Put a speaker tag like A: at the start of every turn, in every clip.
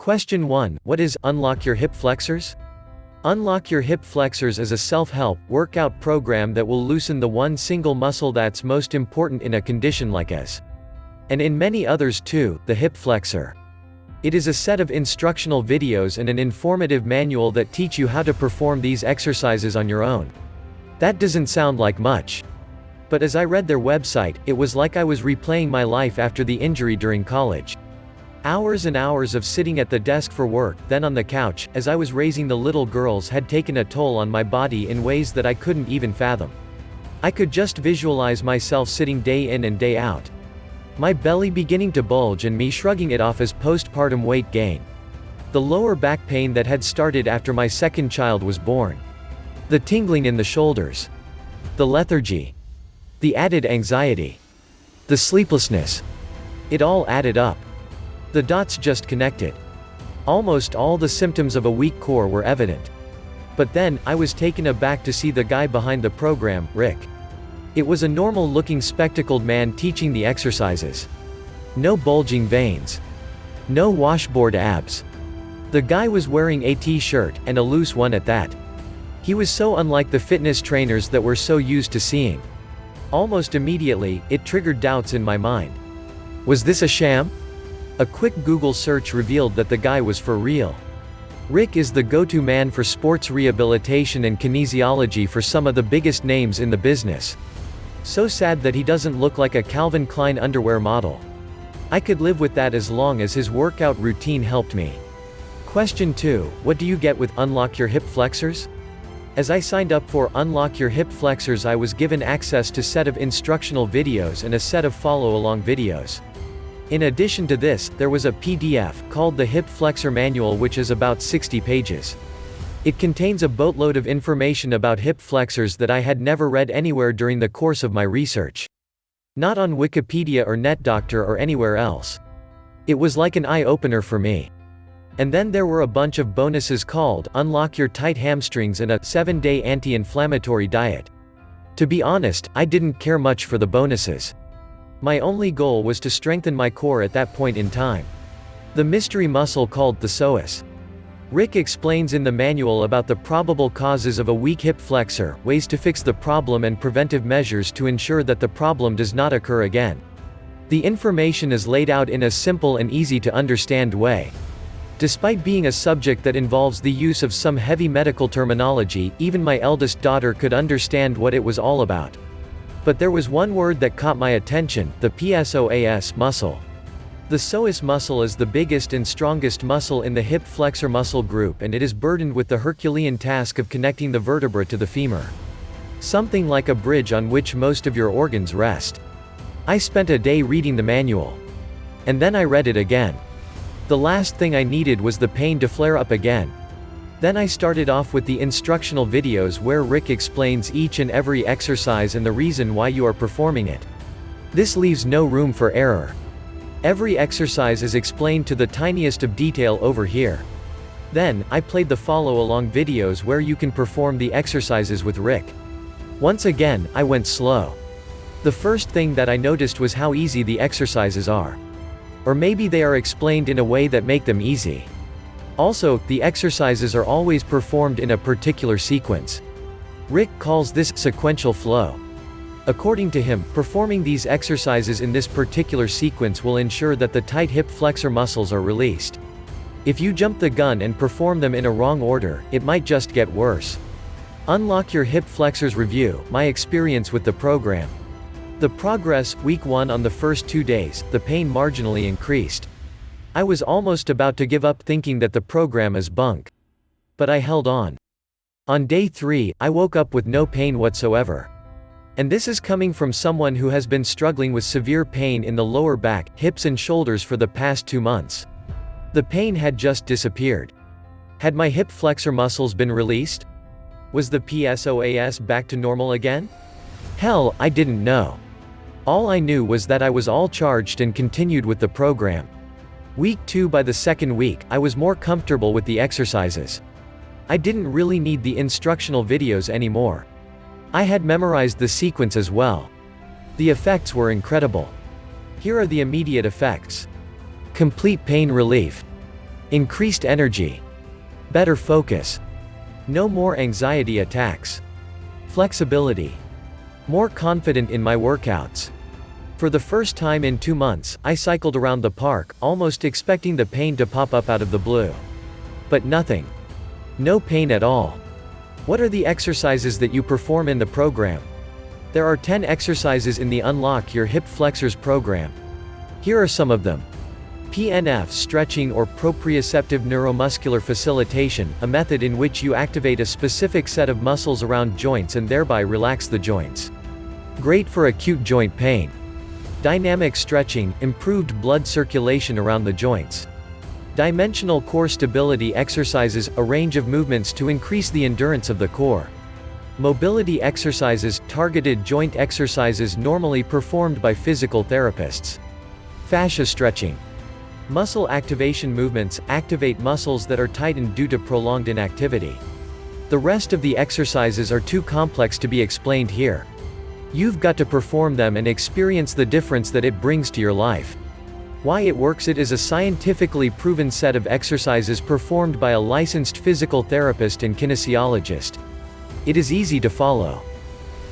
A: Question 1. What is Unlock Your Hip Flexors? Unlock Your Hip Flexors is a self-help, workout program that will loosen the one single muscle that's most important in a condition like as, and in many others too, the hip flexor. It is a set of instructional videos and an informative manual that teach you how to perform these exercises on your own. That doesn't sound like much. But as I read their website, it was like I was replaying my life after the injury during college. Hours and hours of sitting at the desk for work, then on the couch, as I was raising the little girls had taken a toll on my body in ways that I couldn't even fathom. I could just visualize myself sitting day in and day out. My belly beginning to bulge and me shrugging it off as postpartum weight gain. The lower back pain that had started after my second child was born. The tingling in the shoulders. The lethargy. The added anxiety. The sleeplessness. It all added up. The dots just connected. Almost all the symptoms of a weak core were evident. But then, I was taken aback to see the guy behind the program, Rick. It was a normal-looking spectacled man teaching the exercises. No bulging veins. No washboard abs. The guy was wearing a t-shirt, and a loose one at that. He was so unlike the fitness trainers that we're so used to seeing. Almost immediately, it triggered doubts in my mind. Was this a sham? A quick Google search revealed that the guy was for real. Rick is the go-to man for sports rehabilitation and kinesiology for some of the biggest names in the business. So sad that he doesn't look like a Calvin Klein underwear model. I could live with that as long as his workout routine helped me. Question 2. What do you get with Unlock Your Hip Flexors? As I signed up for Unlock Your Hip Flexors, I was given access to a set of instructional videos and a set of follow-along videos. In addition to this, there was a PDF, called the Hip Flexor Manual, which is about 60 pages. It contains a boatload of information about hip flexors that I had never read anywhere during the course of my research. Not on Wikipedia or NetDoctor or anywhere else. It was like an eye-opener for me. And then there were a bunch of bonuses called Unlock Your Tight Hamstrings and a 7-day anti-inflammatory diet. To be honest, I didn't care much for the bonuses. My only goal was to strengthen my core at that point in time. The mystery muscle called the psoas. Rick explains in the manual about the probable causes of a weak hip flexor, ways to fix the problem and preventive measures to ensure that the problem does not occur again. The information is laid out in a simple and easy to understand way. Despite being a subject that involves the use of some heavy medical terminology, even my eldest daughter could understand what it was all about. But there was one word that caught my attention, the psoas muscle. The psoas muscle is the biggest and strongest muscle in the hip flexor muscle group, and it is burdened with the Herculean task of connecting the vertebra to the femur. Something like a bridge on which most of your organs rest. I spent a day reading the manual. And then I read it again. The last thing I needed was the pain to flare up again. Then I started off with the instructional videos where Rick explains each and every exercise and the reason why you are performing it. This leaves no room for error. Every exercise is explained to the tiniest of detail over here. Then, I played the follow-along videos where you can perform the exercises with Rick. Once again, I went slow. The first thing that I noticed was how easy the exercises are. Or maybe they are explained in a way that make them easy. Also, the exercises are always performed in a particular sequence. Rick calls this sequential flow. According to him, performing these exercises in this particular sequence will ensure that the tight hip flexor muscles are released. If you jump the gun and perform them in a wrong order, it might just get worse. Unlock Your Hip Flexors Review, my experience with the program. The progress, week 1 on the first 2 days, the pain marginally increased. I was almost about to give up thinking that the program is bunk. But I held on. On day 3, I woke up with no pain whatsoever. And this is coming from someone who has been struggling with severe pain in the lower back, hips and shoulders for the past 2 months. The pain had just disappeared. Had my hip flexor muscles been released? Was the psoas back to normal again? Hell, I didn't know. All I knew was that I was all charged and continued with the program. Week 2. By the second week, I was more comfortable with the exercises. I didn't really need the instructional videos anymore. I had memorized the sequence as well. The effects were incredible. Here are the immediate effects. Complete pain relief. Increased energy. Better focus. No more anxiety attacks. Flexibility. More confident in my workouts. For the first time in 2 months, I cycled around the park, almost expecting the pain to pop up out of the blue. But nothing. No pain at all. What are the exercises that you perform in the program? There are 10 exercises in the Unlock Your Hip Flexors program. Here are some of them. PNF stretching or proprioceptive neuromuscular facilitation, a method in which you activate a specific set of muscles around joints and thereby relax the joints. Great for acute joint pain. Dynamic stretching, improved blood circulation around the joints. Dimensional core stability exercises, a range of movements to increase the endurance of the core. Mobility exercises, targeted joint exercises normally performed by physical therapists. Fascia stretching. Muscle activation movements, activate muscles that are tightened due to prolonged inactivity. The rest of the exercises are too complex to be explained here. You've got to perform them and experience the difference that it brings to your life. Why it works: it is a scientifically proven set of exercises performed by a licensed physical therapist and kinesiologist. It is easy to follow.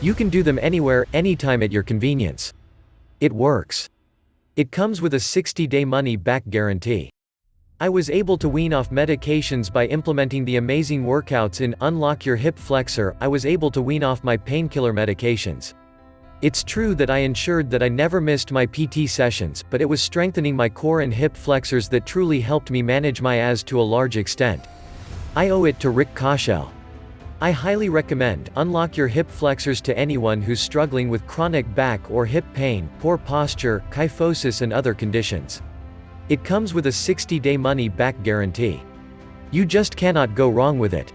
A: You can do them anywhere, anytime at your convenience. It works. It comes with a 60-day money-back guarantee. I was able to wean off medications by implementing the amazing workouts in Unlock Your Hip Flexor. I was able to wean off my painkiller medications. It's true that I ensured that I never missed my PT sessions, but it was strengthening my core and hip flexors that truly helped me manage my AS to a large extent. I owe it to Rick Koshel. I highly recommend Unlock Your Hip Flexors to anyone who's struggling with chronic back or hip pain, poor posture, kyphosis and other conditions. It comes with a 60-day money-back guarantee. You just cannot go wrong with it.